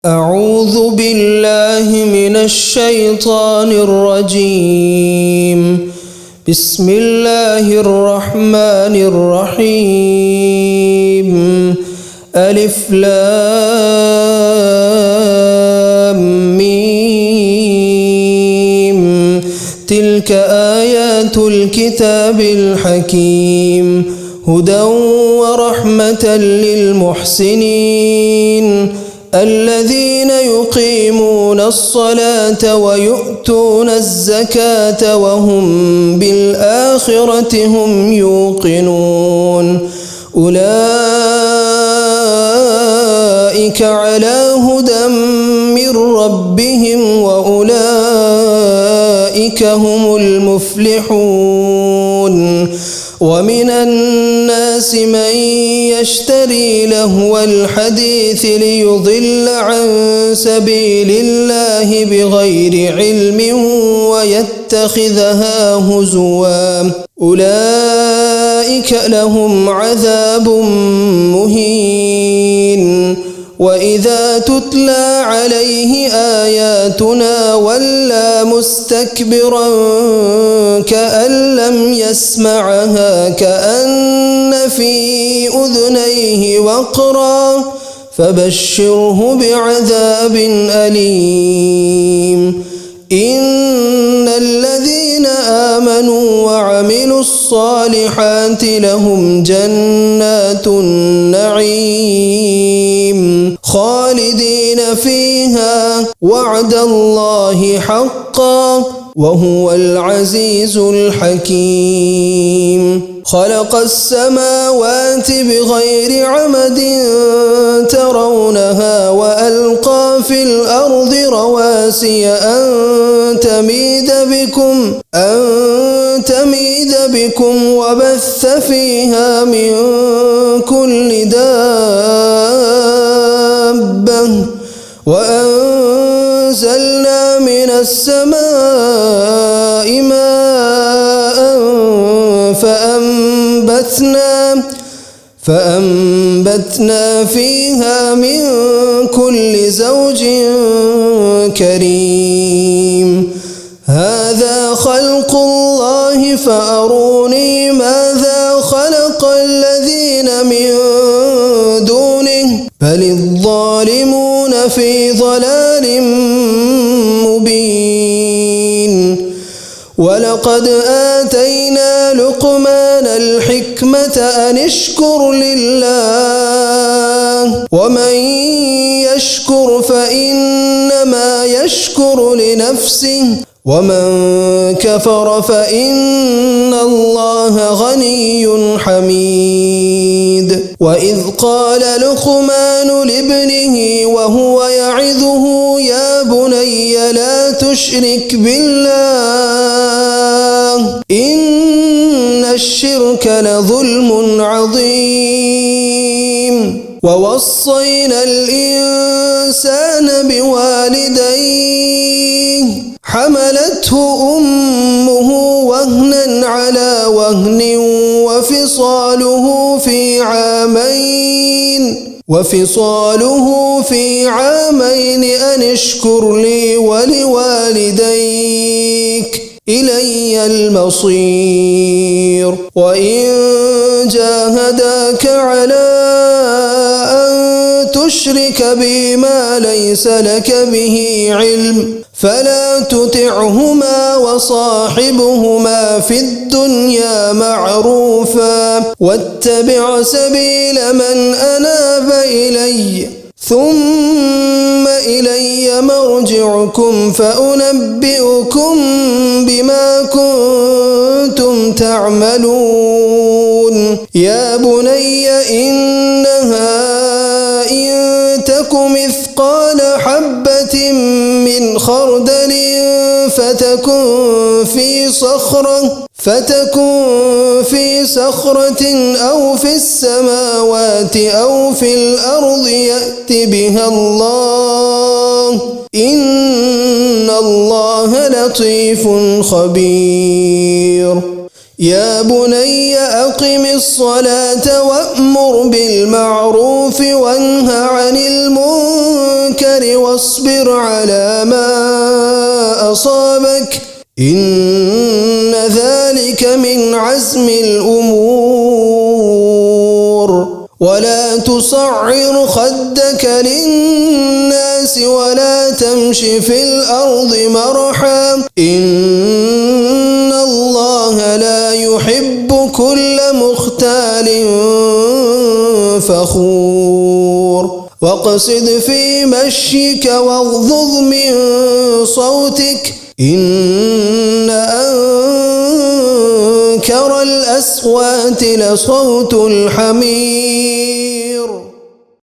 أعوذ بالله من الشيطان الرجيم. بسم الله الرحمن الرحيم. ألف لام ميم. تلك آيات الكتاب الحكيم هدى ورحمة للمحسنين الذين يقيمون الصلاة ويؤتون الزكاة وهم بالآخرة هم يوقنون أولئك على هدى من ربهم وأولئك هم المفلحون. ومن الناس من يشتري لهو الحديث ليضل عن سبيل الله بغير علم ويتخذها هزوا أولئك لهم عذاب مهين. وإذا تتلى عليه آياتنا ولى مستكبرا كأن لم يسمعها كأن في أذنيه وقرا فبشره بعذاب أليم. إن الذين آمنوا وعملوا الصالحات لهم جنات النعيم خالدين فيها وعد الله حقا وهو العزيز الحكيم. خلق السماوات بغير عمد ترونها وألقى في الأرض رواسي أن تميد بكم وبث فيها من كل دابة وأنزلنا من السماء ماء فأنبتنا فيها من كل زوج كريم. هذا خلق الله فأروني ماذا خلق الذين من دونه بل الظالمون في ضلال مبين. ولقد آتينا لقمان الحكمة أن اشكر لله ومن يشكر فإنما يشكر لنفسه ومن كفر فإن الله غني حميد. وإذ قال لقمان لابنه وهو يعظه يا بني لا تشرك بالله إن الشرك لظلم عظيم. ووصينا الإنسان بوالديه حملته أمه وهنا على وهن وفصاله في عامين أن اشكر لي ولوالديك إلي المصير. وإن جاهداك على أن تشرك بي ما ليس لك به علم فلا تطعهما وصاحبهما في الدنيا معروفا واتبع سبيل من أناب إلي ثم إلي مرجعكم فأنبئكم بما كنتم تعملون. يا بني إنها إن تك مثقال حبة من خردل فتكن في صخرة أو في السماوات أو في الأرض يأت بها الله إن الله لطيف خبير. يا بني أقم الصلاة وأمر بالمعروف وانه عن المنكر النار واصبر على ما أصابك إن ذلك من عزم الأمور ولا تصعر خدك للناس ولا تمش في الأرض مرحا إن الله لا يحب كل مختال فخور واقصد في مشيك واغضض من صوتك إن أنكر الأصوات لصوت الحمير